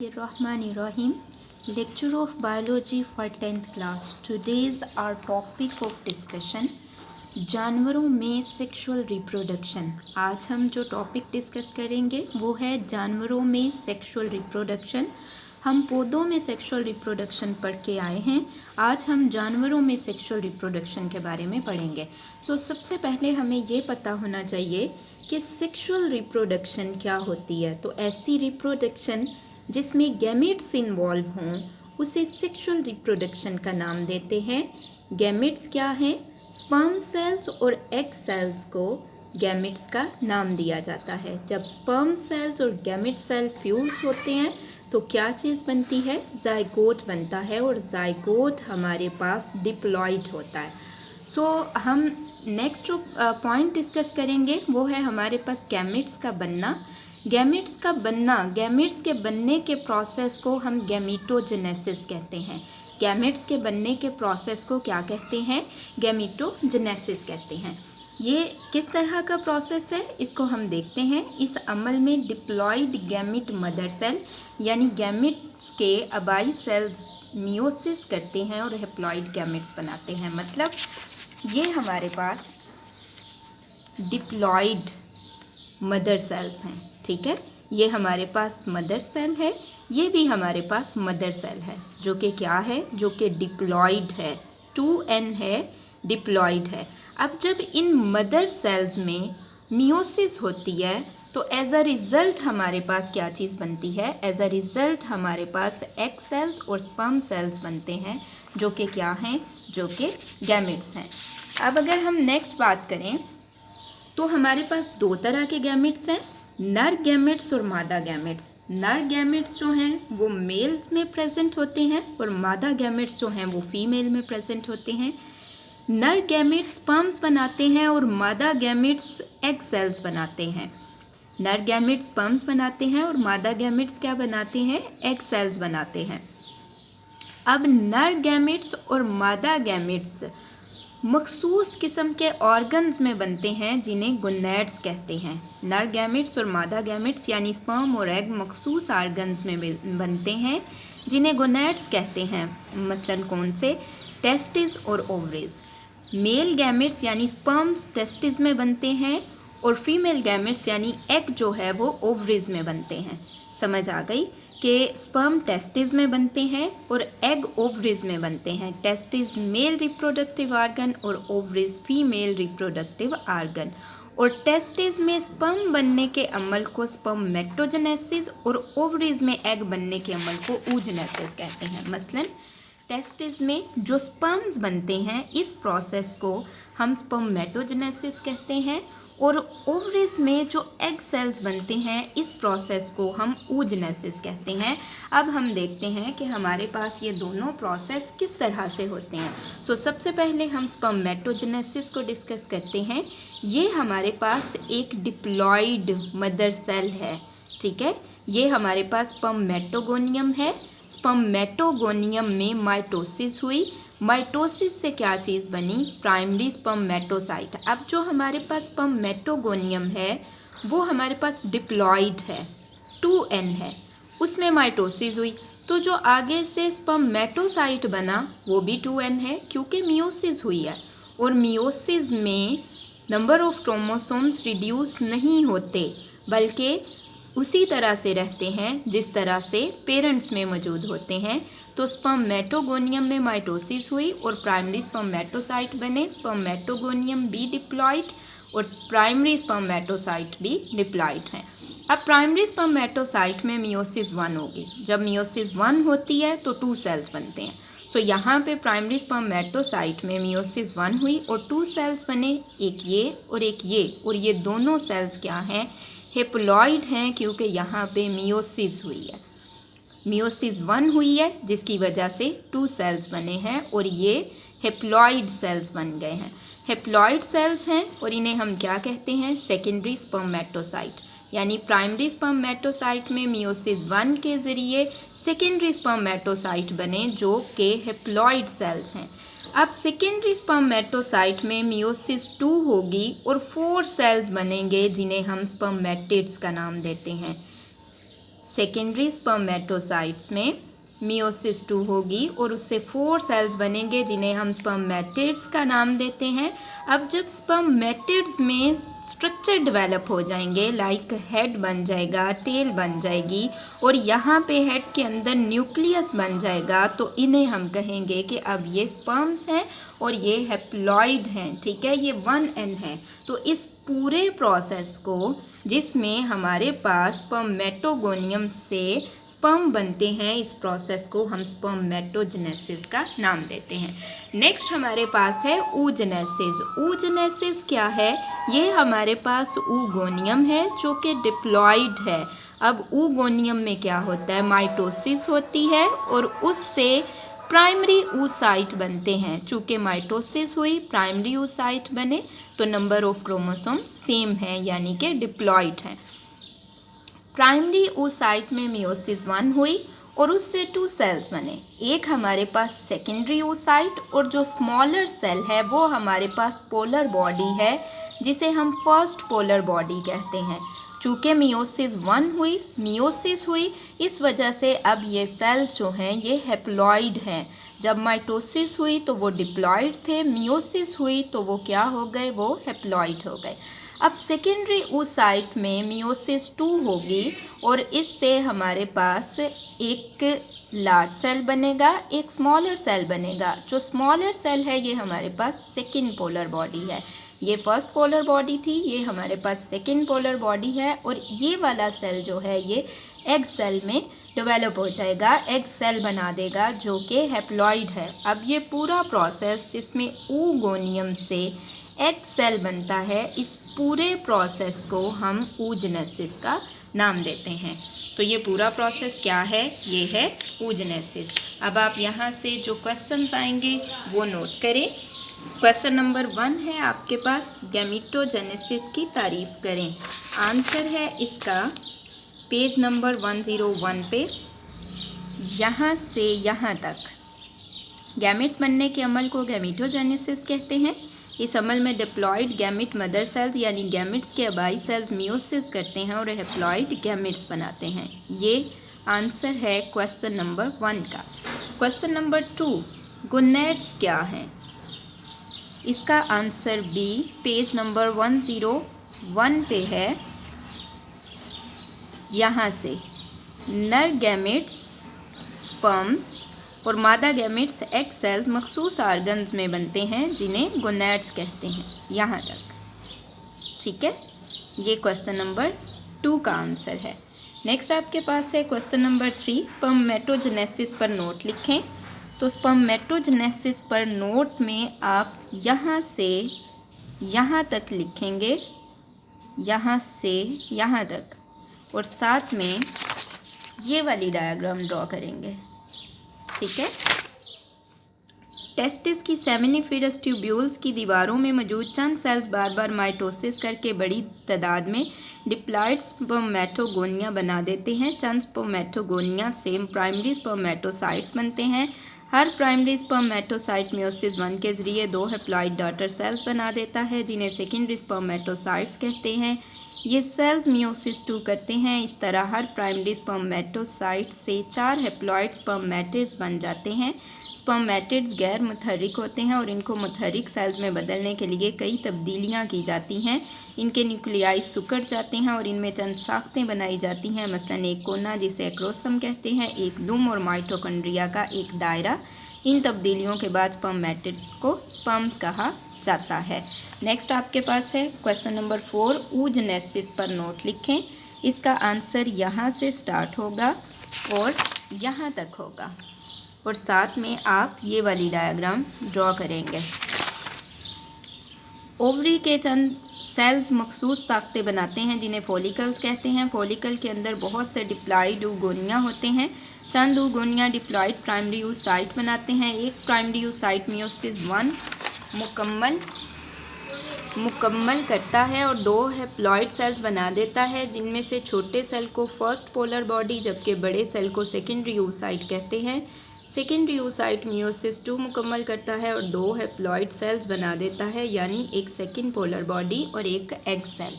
Bismillahirrahmanirrahim. Lecture of Biology for 10th class. Today's our topic of discussion जानवरों में sexual reproduction. आज हम जो टॉपिक डिस्कस करेंगे वो है जानवरों में सेक्सुअल रिप्रोडक्शन. हम पौधों में सेक्सुअल रिप्रोडक्शन पढ़ के आए हैं. आज हम जानवरों में सेक्सुअल रिप्रोडक्शन के बारे में पढ़ेंगे. सबसे पहले हमें ये पता होना चाहिए कि सेक्सुअल रिप्रोडक्शन क्या होती है. तो ऐसी रिप्रोडक्शन जिसमें गैमेट्स इन्वॉल्व हों उसे सेक्सुअल रिप्रोडक्शन का नाम देते हैं. गैमेट्स क्या हैं? स्पर्म सेल्स और एग सेल्स को गैमेट्स का नाम दिया जाता है. जब स्पर्म सेल्स और गैमेट सेल फ्यूज होते हैं तो क्या चीज़ बनती है? जाइगोट बनता है और जाइगोट हमारे पास डिप्लॉइड होता है. हम नेक्स्ट जो पॉइंट डिस्कस करेंगे वो है हमारे पास गैमेट्स का बनना. गैमेट्स का बनना, गैमेट्स के बनने के प्रोसेस को हम गैमीटोजेनेसिस कहते हैं. गैमेट्स के बनने के प्रोसेस को क्या कहते हैं? गैमीटोजेनेसिस कहते हैं. ये किस तरह का प्रोसेस है इसको हम देखते हैं. इस अमल में डिप्लॉइड गैमेट मदर सेल यानी गैमेट्स के अबाई सेल्स मियोसिस करते हैं और हैप्लॉइड गैमेट्स बनाते हैं. मतलब ये हमारे पास डिप्लॉइड मदर सेल्स हैं. ठीक है, ये हमारे पास मदर सेल है, ये भी हमारे पास मदर सेल है जो कि क्या है? जो कि डिप्लॉइड है. 2n है, डिप्लॉइड है. अब जब इन मदर सेल्स में मियोसिस होती है तो एज अ रिज़ल्ट हमारे पास क्या चीज़ बनती है? एज अ रिज़ल्ट हमारे पास एग सेल्स और स्पर्म सेल्स बनते हैं जो कि क्या हैं? जो कि गैमेट्स हैं. अब अगर हम नेक्स्ट बात करें तो हमारे पास दो तरह के गैमेट्स हैं, नर गैमेट्स और मादा गैमेट्स. नर गैमेट्स जो हैं वो मेल में प्रेजेंट होते हैं और मादा गैमेट्स जो हैं वो फीमेल में प्रेजेंट होते हैं. नर गैमेट्स स्पर्म्स बनाते हैं और मादा गैमेट्स एग सेल्स बनाते हैं. नर गैमेट्स स्पर्म्स बनाते हैं और मादा गैमेट्स क्या बनाते हैं? एग सेल्स बनाते हैं. अब नर गैमेट्स और मादा गैमेट्स मखसूस किस्म के ऑर्गन्स में बनते हैं जिन्हें गोनैड्स कहते हैं. नर गैमेट्स और मादा गैमेट्स यानी स्पर्म और एग मखसूस ऑर्गन्स में बनते हैं जिन्हें गोनैड्स कहते हैं. मसलन कौन से? टेस्टिस और ओवरीज. मेल गैमेट्स यानी स्पर्म्स टेस्टिस में बनते हैं और फीमेल गैमेट्स यानी एग जो है वो ओवरीज में बनते हैं. समझ आ गई कि स्पर्म टेस्टिस में बनते हैं और एग ओवरीज में बनते हैं. टेस्टिस मेल रिप्रोडक्टिव ऑर्गन और ओवरीज फीमेल रिप्रोडक्टिव ऑर्गन. और टेस्टिस में स्पर्म बनने के अमल को स्पर्मेटोजेनेसिस और ओवरीज में एग बनने के अमल को oogenesis कहते हैं. मसलन टेस्टिस में जो स्पर्म्स बनते हैं इस प्रोसेस को हम स्पर्मेटोजेनेसिस कहते हैं और ओवरीज में जो एग सेल्स बनते हैं इस प्रोसेस को हम oogenesis कहते हैं. अब हम देखते हैं कि हमारे पास ये दोनों प्रोसेस किस तरह से होते हैं. सबसे पहले हम स्पर्मेटोजेनेसिस को डिस्कस करते हैं. ये हमारे पास एक डिप्लॉइड मदर सेल है. ठीक है, ये हमारे पास स्पर्मेटोगोनियम है. स्पर्मेटोगोनियम में माइटोसिस हुई. माइटोसिस से क्या चीज़ बनी? Primary spermatocyte. अब जो हमारे पास स्पर्मेटोगोनियम है वो हमारे पास डिप्लॉइड है, 2n है, उसमें माइटोसिस हुई तो जो आगे से स्पर्मेटोसाइट बना वो भी 2n है क्योंकि मियोसिस हुई है. और मियोसिस में नंबर ऑफ क्रोमोसोम्स रिड्यूस नहीं होते बल्कि उसी तरह से रहते हैं जिस तरह से पेरेंट्स में मौजूद होते हैं. तो स्पर्मेटोगोनियम में माइटोसिस हुई और प्राइमरी स्पर्मेटोसाइट बने. स्पर्मेटोगोनियम भी डिप्लॉइड और प्राइमरी स्पर्मेटोसाइट भी डिप्लॉइड हैं. अब प्राइमरी स्पर्मेटोसाइट में मियोसिस 1 होगी. जब मियोसिस 1 होती है तो 2 सेल्स बनते हैं. यहाँ पे प्राइमरी स्पर्मेटोसाइट में मियोसिस 1 हुई और 2 सेल्स बने, एक ये और एक ये. और ये दोनों सेल्स क्या हैं? हैप्लॉइड हैं क्योंकि यहाँ पे मियोसिस हुई है. मियोसिस 1 हुई है जिसकी वजह से 2 सेल्स बने हैं और ये हैप्लॉइड सेल्स बन गए हैं. हैप्लॉइड सेल्स हैं और इन्हें हम क्या कहते हैं? Secondary spermatocyte. यानी प्राइमरी स्पर्मेटोसाइट में मियोसिस 1 के ज़रिए सेकेंडरी स्पर्मेटोसाइट बने जो कि हैप्लॉइड सेल्स हैं. अब सेकेंडरी स्पर्मेटोसाइट में मियोसिस 2 होगी और 4 सेल्स बनेंगे जिन्हें हम स्पर्मेटिड्स का नाम देते हैं. सेकेंडरी स्पर्मेटोसाइट्स में मियोसिस 2 होगी और उससे 4 सेल्स बनेंगे जिन्हें हम स्पर्मेटिड्स का नाम देते हैं। अब जब स्पर्मेटिड्स में स्ट्रक्चर डेवलप हो जाएंगे, लाइक हेड बन जाएगा, टेल बन जाएगी और यहाँ पे हेड के अंदर न्यूक्लियस बन जाएगा, तो इन्हें हम कहेंगे कि अब ये स्पर्म्स हैं और ये हैप्लॉइड हैं। ठीक है, ये 1n है। तो इस पूरे प्रोसेस को, जिसमें हमारे पास स्पर्मेटोगोनियम से स्पर्म बनते हैं, इस प्रोसेस को हम स्पर्मेटोजेनेसिस का नाम देते हैं। नेक्स्ट हमारे पास है oogenesis। oogenesis क्या है? ये हमारे पास oogoनियम है जो कि डिप्लॉइड है। अब oogoनियम में क्या होता है? माइटोसिस होती है और उससे प्राइमरी oocyte बनते हैं। चूँकि माइटोसिस हुई, प्राइमरी oocyte बने, तो नंबर ऑफ क्रोमोसोम सेम है, यानी कि डिप्लॉइड है। प्राइमरी oocyte में मियोसिस 1 हुई और उससे 2 सेल्स बने। एक हमारे पास सेकेंडरी oocyte और जो स्मॉलर सेल है वो हमारे पास पोलर बॉडी है, जिसे हम फर्स्ट पोलर बॉडी कहते हैं। चूँकि मियोसिस 1 हुई, मियोसिस हुई, इस वजह से अब ये सेल्स जो हैं ये हैप्लॉइड हैं। जब माइटोसिस हुई तो वो डिप्लॉइड थे, मियोसिस हुई तो वो क्या हो गए? वो हैप्लॉइड हो गए। अब सेकेंडरी oocyte में मियोसिस 2 होगी और इससे हमारे पास एक लार्ज सेल बनेगा, एक स्मॉलर सेल बनेगा। जो स्मॉलर सेल है ये हमारे पास सेकेंड पोलर बॉडी है। ये फर्स्ट पोलर बॉडी थी, ये हमारे पास सेकेंड पोलर बॉडी है और ये वाला सेल जो है ये एग सेल में डेवलप हो जाएगा, एग सेल बना देगा जो कि हैप्लॉइड है। अब ये पूरा प्रोसेस जिसमें oogoनियम से एग सेल बनता है, इस पूरे प्रोसेस को हम oogenesis का नाम देते हैं। तो ये पूरा प्रोसेस क्या है? ये है oogenesis। अब आप यहाँ से जो क्वेश्चंस आएंगे वो नोट करें। क्वेश्चन नंबर 1 है आपके पास, गैमेटोजेनेसिस की तारीफ करें। आंसर है इसका पेज नंबर 101 पे। यहाँ से यहाँ तक गैमेट्स बनने के अमल को गैमेटोजेनेसिस कहते हैं। इस अमल में डिप्लॉइड गैमेट मदर सेल्स यानी गैमेट्स के अबाई सेल्स मियोसिस करते हैं और हैप्लॉइड गैमेट्स बनाते हैं। ये आंसर है क्वेश्चन नंबर 1 का। क्वेश्चन नंबर 2, गोनेड्स क्या हैं? इसका आंसर बी पेज नंबर 101 पे है। यहाँ से नर गैमेट्स स्पर्म्स और मादा गैमेट्स एग सेल्स मखसूस आर्गन्स में बनते हैं जिन्हें गोनेड्स कहते हैं। यहाँ तक ठीक है, ये क्वेश्चन नंबर 2 का आंसर है। नेक्स्ट आपके पास है क्वेश्चन नंबर 3, स्पर्मेटोजेनेसिस पर नोट लिखें। तो स्पर्मेटोजेनेसिस पर नोट में आप यहाँ से यहाँ तक लिखेंगे, यहाँ से यहाँ तक, और साथ में ये वाली डायग्राम ड्रॉ करेंगे। ठीक है, टेस्टिस की सेमिनिफेरस ट्यूब्यूल्स की दीवारों में मौजूद चंद सेल्स बार बार माइटोसिस करके बड़ी तादाद में डिप्लॉइड स्पर्मेटोगोनिया बना देते हैं। चंद स्पर्मेटोगोनिया से प्राइमरी स्पर्मेटोसाइट्स बनते हैं। हर प्राइमरी स्पर्मेटोसाइट मियोसिस 1 के जरिए 2 हैप्लॉइड डॉटर सेल्स बना देता है जिन्हें सेकेंडरी स्पर्मेटोसाइट्स कहते हैं। ये सेल्स मियोसिस 2 करते हैं। इस तरह हर प्राइमरी स्पर्मेटोसाइट से 4 हैप्लॉइड स्पर्मेटिड्स बन जाते हैं। स्पर्मेटिड्स गैर मुतहरिक होते हैं और इनको मुतहरिक सेल्स में बदलने के लिए कई तब्दीलियां की जाती हैं। इनके न्यूक्लियाई सिकुड़ जाते हैं और इनमें चंद साख्तें बनाई जाती हैं, मसलन एक कोना जिसे एक्रोसम कहते हैं, एक दुम और माइटोकॉन्ड्रिया का एक दायरा। इन तब्दीलियों के बाद स्पर्मेटिड को स्पर्म्स कहा जाता है। नेक्स्ट आपके पास है क्वेश्चन नंबर 4, oogenesis पर नोट लिखें। इसका आंसर यहाँ से स्टार्ट होगा और यहाँ तक होगा और साथ में आप ये वाली डायग्राम ड्रॉ करेंगे। ओवरी के चंद सेल्स मखसूस साख्तें बनाते हैं जिन्हें फॉलिकल्स कहते हैं। फॉलिकल के अंदर बहुत से डिप्लॉइड oogonia होते हैं। चंद oogonia डिप्लॉइड प्राइमरी oocyte बनाते हैं। एक प्राइमरी oocyte मियोसिस 1 मुकम्मल करता है और 2 हैप्लॉइड सेल्स बना देता है, जिनमें से छोटे सेल को फर्स्ट पोलर बॉडी जबकि बड़े सेल को सेकेंडरी oocyte कहते हैं। सेकेंडरी oocyte मियोसिस 2 मुकम्मल करता है और 2 हैप्लॉइड सेल्स बना देता है, यानी एक सेकेंड पोलर बॉडी और एक एग सेल।